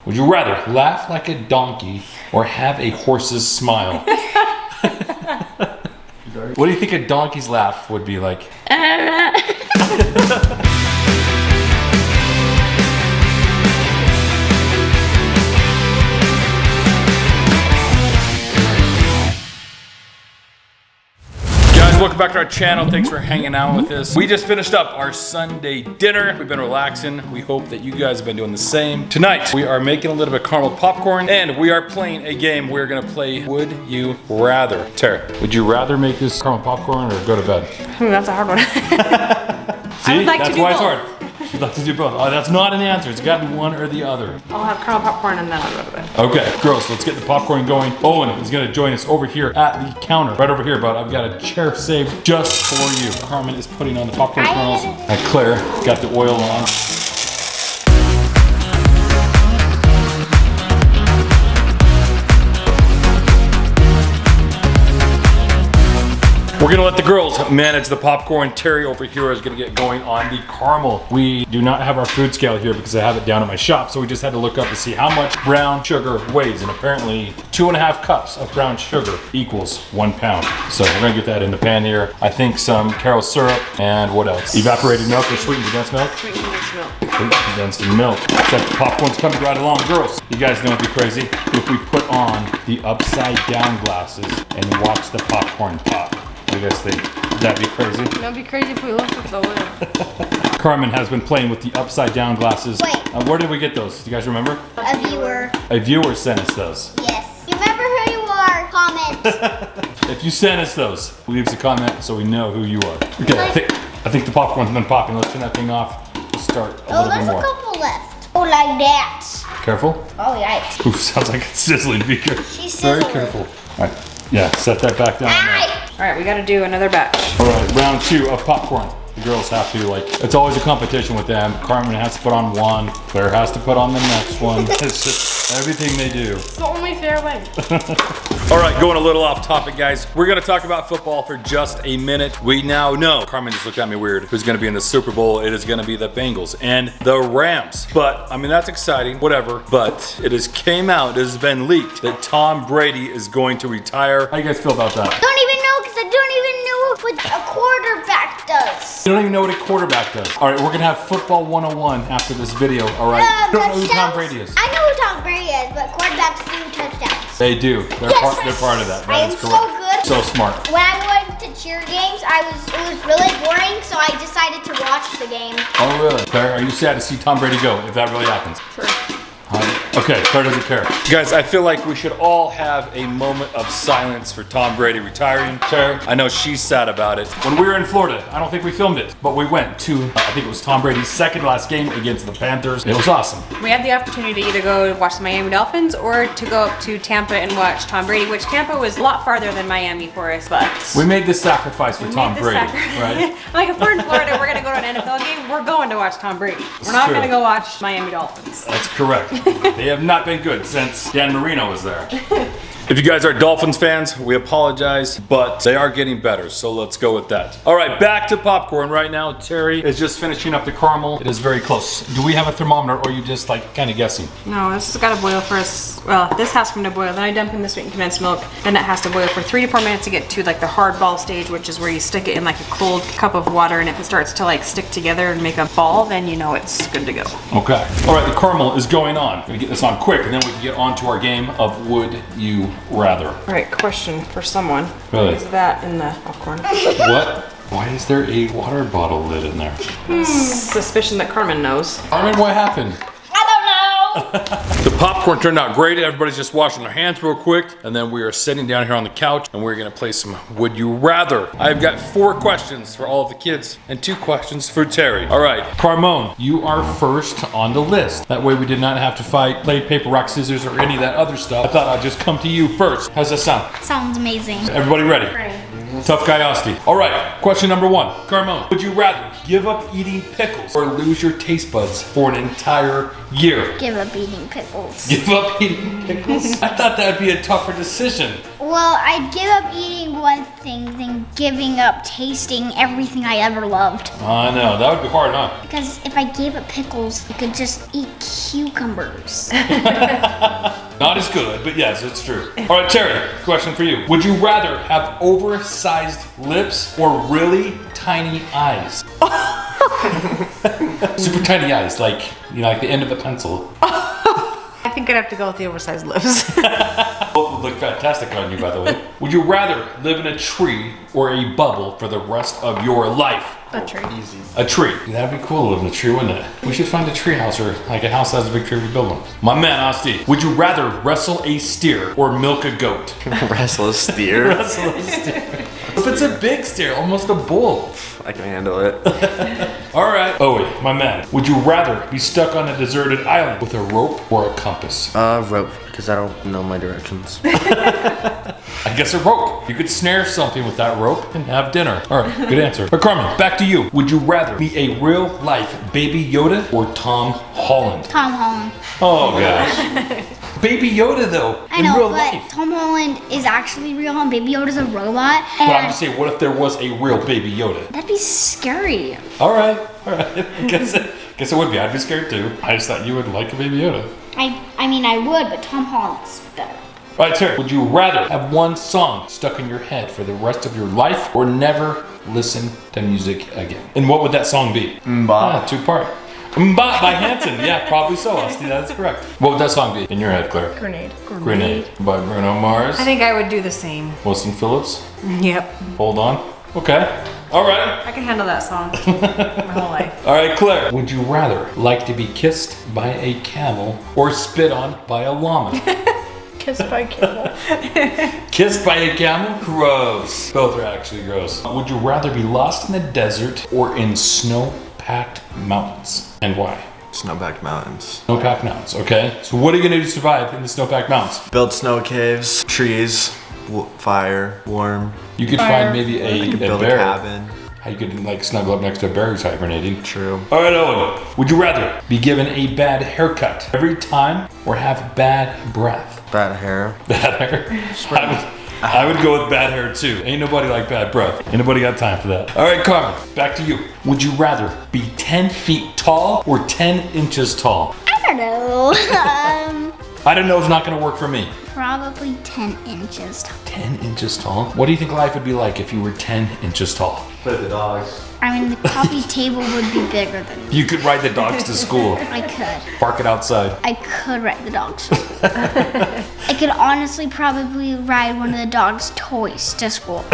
Would you rather laugh like a donkey or have a horse's smile? What do you think a donkey's laugh would be like? Welcome back to our channel. Thanks for hanging out with us. We just finished up our Sunday dinner. We've been relaxing. We hope that you guys have been doing the same. Tonight, we are making a little bit of caramel popcorn and we are playing a game. We're gonna play Would You Rather. Tara, would you rather make this caramel popcorn or go to bed? That's a hard one. See, that's why it's hard. She'd like to do both. Oh, that's not an answer. It's gotta be one or the other. I'll have caramel popcorn and then I'll go to bed. Okay, girls, let's get the popcorn going. Owen is gonna join us over here at the counter. Right over here, bud. I've got a chair saved just for you. Carmen is putting on the popcorn kernels. And Claire got the oil on. We're gonna let the girls manage the popcorn. Terry over here is gonna get going on the caramel. We do not have our food scale here because I have it down at my shop, so we just had to look up to see how much brown sugar weighs, and apparently 2.5 cups of brown sugar equals 1 pound. So we're gonna get that in the pan here. I think some caramel syrup and what else? Evaporated milk or sweetened condensed milk? Sweetened condensed milk. Sweetened condensed milk. Looks like the popcorn's coming right along. Girls, you guys know it'd be crazy if we put on the upside down glasses and watch the popcorn pop. What do you guys think? That'd be crazy. That'd be crazy if we looked at the lid. Carmen has been playing with the upside down glasses. Wait. Where did we get those? Do you guys remember? A viewer. A viewer sent us those. Yes. You remember who you are? Comment. If you sent us those, leave us a comment so we know who you are. Okay, I think the popcorn's been popping. Let's turn that thing off. Let's start a little bit more. There's a couple left. Oh, like that. Careful. Oh, yikes. Ooh, sounds like it's sizzling. Be careful. She's Very sizzling. careful. All right. Yeah, set that back down. All right, we gotta do another batch. All right, round 2 of popcorn. The girls have to, it's always a competition with them. Carmen has to put on one. Claire has to put on the next one. It's just everything they do. It's the only fair way. All right, going a little off topic, guys. We're gonna talk about football for just a minute. We now know, Carmen just looked at me weird, who's gonna be in the Super Bowl. It is gonna be the Bengals and the Rams. But, I mean, that's exciting, whatever. But it has came out, it has been leaked that Tom Brady is going to retire. How you guys feel about that? Don't even know because I don't even know what a quarterback does. You don't even know what a quarterback does. All right, we're gonna have football 101 after this video, all right? You don't know who Tom Brady is. I know who Tom Brady is, but quarterbacks do touchdowns. They do. They're part of that. That is correct. So good. So smart. When I went to cheer games, it was really boring, so I decided to watch the game. Oh, really? Claire, are you sad to see Tom Brady go if that really happens? Sure. Okay, Claire doesn't care. Guys, I feel like we should all have a moment of silence for Tom Brady retiring. Claire, I know she's sad about it. When we were in Florida, I don't think we filmed it, but we went to, I think it was Tom Brady's second last game against the Panthers. It was awesome. We had the opportunity to either go watch the Miami Dolphins or to go up to Tampa and watch Tom Brady, which Tampa was a lot farther than Miami for us, but... We made this sacrifice for Tom Brady, right? Like, if we're in Florida, we're gonna go to an NFL game, we're going to watch Tom Brady. We're not gonna go watch Miami Dolphins. That's correct. They have not been good since Dan Marino was there. If you guys are Dolphins fans, we apologize, but they are getting better, so let's go with that. All right, back to popcorn right now. Terry is just finishing up the caramel. It is very close. Do we have a thermometer, or are you just kind of guessing? No, this has got to boil for us. Well, this has to boil. Then I dump in the sweetened condensed milk. Then it has to boil for 3 to 4 minutes to get to the hard ball stage, which is where you stick it in a cold cup of water, and if it starts to stick together and make a ball, then you know it's good to go. Okay. All right, the caramel is going on. We're gonna get this on quick, and then we can get on to our game of Would You Rather. All right, question for someone. Really? Is that in the popcorn? What? Why is there a water bottle lid in there? Suspicion that Carmen knows. Carmen, what happened? I don't know. The popcorn turned out great. Everybody's just washing their hands real quick. And then we are sitting down here on the couch and we're gonna play some Would You Rather. I've got 4 questions for all of the kids and 2 questions for Terry. All right, Carmone, you are first on the list. That way we did not have to play paper, rock, scissors, or any of that other stuff. I thought I'd just come to you first. How's that sound? Sounds amazing. Everybody ready? Tough guy Asti. All right, question number 1. Carmone, would you rather give up eating pickles or lose your taste buds for an entire year? Give up eating pickles. Give up eating pickles? I thought that would be a tougher decision. Well, I'd give up eating one thing than giving up tasting everything I ever loved. I know, that would be hard, huh? Because if I gave up pickles, I could just eat cucumbers. Not as good, but yes, it's true. All right, Terry, question for you. Would you rather have oversized lips or really tiny eyes? Super tiny eyes, like, like the end of a pencil. I think I'd have to go with the oversized lips. Both would look fantastic on you, by the way. Would you rather live in a tree or a bubble for the rest of your life? A tree. Easy. A tree. That'd be cool to live in a tree, wouldn't it? We should find a tree house or like a house that has a big tree we build one. My man, Asti, would you rather wrestle a steer or milk a goat? Wrestle a steer. Wrestle a steer. If it's a big steer, almost a bull. I can handle it. All right. Oh, wait, my man. Would you rather be stuck on a deserted island with a rope or a compass? Rope, because I don't know my directions. I guess a rope. You could snare something with that rope and have dinner. All right, good answer. But Carmen, back to you. Would you rather be a real life Baby Yoda or Tom Holland? Tom Holland. Oh gosh. Baby Yoda though, I in know, real but life. Tom Holland is actually real and Baby Yoda's a robot. And But I'm just saying, what if there was a real Baby Yoda? that'd be scary. All right. guess it would be. I'd be scared too. I just thought you would like a Baby Yoda. I mean, I would, but Tom Holland's better. All right, Terry, would you rather have one song stuck in your head for the rest of your life or never listen to music again? And what would that song be? Mba. Two-part. Mba by Hanson. Yeah, probably so, Asti. That's correct. What would that song be in your head, Claire? Grenade. Grenade by Bruno Mars. I think I would do the same. Wilson Phillips. Yep. Hold on. Okay. All right. I can handle that song my whole life. All right, Claire. Would you rather like to be kissed by a camel or spit on by a llama? Kissed by camel. Kissed by a camel? Gross. Both are actually gross. Would you rather be lost in the desert or in snow-packed mountains? And why? Snowpacked mountains. Snow-packed mountains, okay? So what are you gonna do to survive in the snow-packed mountains? Build snow caves, trees, fire, warm. You could Fire. find maybe a Build a bear. cabin. How you could like snuggle up next to a bear who's hibernating. True. All right, Owen. Would you rather be given a bad haircut every time or have bad breath? Bad hair. Bad hair? I would go with bad hair too. Ain't nobody like bad breath. Ain't nobody got time for that. All right, Carmen, back to you. Would you rather be 10 feet tall or 10 inches tall? I don't know. I don't know, it's not gonna work for me. Probably 10 inches. 10 inches tall? What do you think life would be like if you were 10 inches tall? Play with the dogs. I mean, the coffee table would be bigger than me. You could ride the dogs to school. I could. Park it outside. I could ride the dogs. I could honestly probably ride one of the dog's toys to school.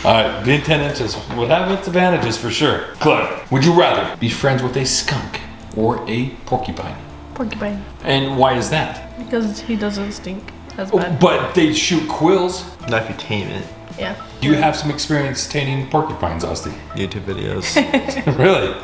All right, being 10 inches would have its advantages for sure. Claire, would you rather be friends with a skunk or a porcupine? Porcupine. And why is that? Because he doesn't stink as Oh, bad. but they shoot quills. Not if you tame it. Yeah. Do you have some experience taming porcupines, Asti? YouTube videos. Really?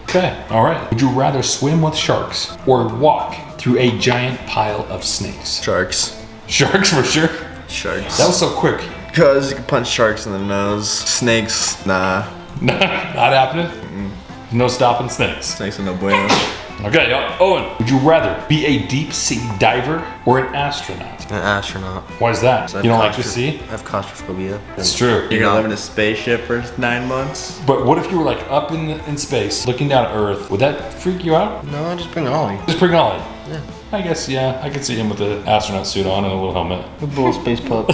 Okay, all right. Would you rather swim with sharks or walk through a giant pile of snakes? Sharks. Sharks for sure. Sharks. That was so quick. Because you can punch sharks in the nose. Snakes, nah. Not happening. No stopping snakes. Snakes are no bueno. Okay, Owen. Would you rather be a deep sea diver or an astronaut? An astronaut. Why is that? You don't like the sea? I have claustrophobia. It's true. You're gonna live in a spaceship for 9 months? But what if you were like up in space, looking down at Earth? Would that freak you out? No, I just bring Ollie. Just bring Ollie. Yeah. I guess, yeah. I could see him with the astronaut suit on and a little helmet. A little space pup.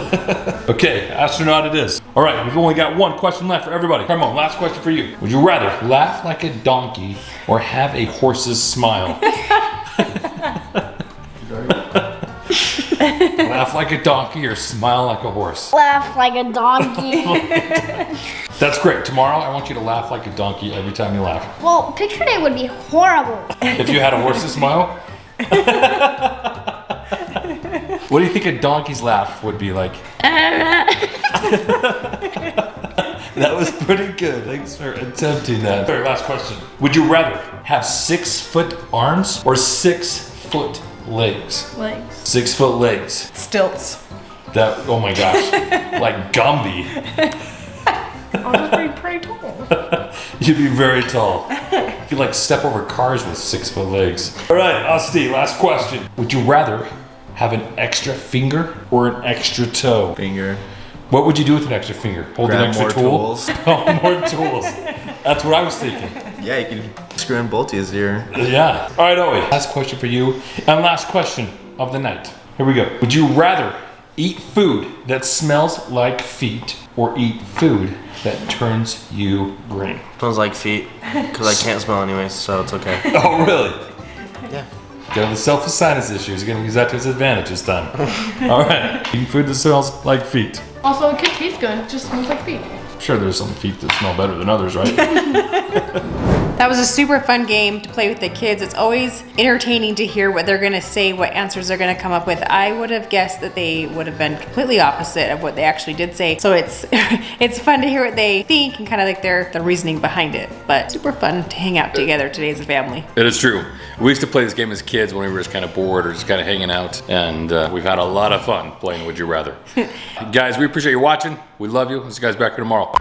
Okay, astronaut it is. All right, we've only got one question left for everybody. Come on, last question for you. Would you rather laugh like a donkey or have a horse's smile? Laugh like a donkey or smile like a horse? Laugh like a donkey. That's great. Tomorrow, I want you to laugh like a donkey every time you laugh. Well, picture day would be horrible. If you had a horse's smile? What do you think a donkey's laugh would be like? That was pretty good. Thanks for attempting that. All right, last question. Would you rather have 6 foot arms or 6 foot legs? Legs. 6 foot legs. Stilts. That, oh my gosh. Like Gumby. I'll just be pretty tall. You'd be very tall. You could like step over cars with 6 foot legs. All right, Asti, last question. Would you rather have an extra finger or an extra toe? Finger. What would you do with an extra finger? Hold an Grab extra more tool? tools. Oh, more tools. That's what I was thinking. Yeah, you can screw in bolt easier. Yeah. All right, Owie. Last question for you, and last question of the night. Here we go. Would you rather eat food that smells like feet or eat food that turns you green? Smells like feet, because I can't smell anyways, so it's okay. Oh, really? Yeah. Get on the selfish sinus issues. You're gonna use that to his advantage this time. All right. Eating food that smells like feet. Also, it could taste good. It just smells like feet. Sure, there's some feet that smell better than others, right? That was a super fun game to play with the kids. It's always entertaining to hear what they're gonna say, what answers they're gonna come up with. I would have guessed that they would have been completely opposite of what they actually did say. So it's it's fun to hear what they think and kind of like their reasoning behind it. But super fun to hang out together today as a family. It is true. We used to play this game as kids when we were just kind of bored or just kind of hanging out, and we've had a lot of fun playing Would You Rather. Guys, we appreciate you watching. We love you. We'll see you guys back here tomorrow.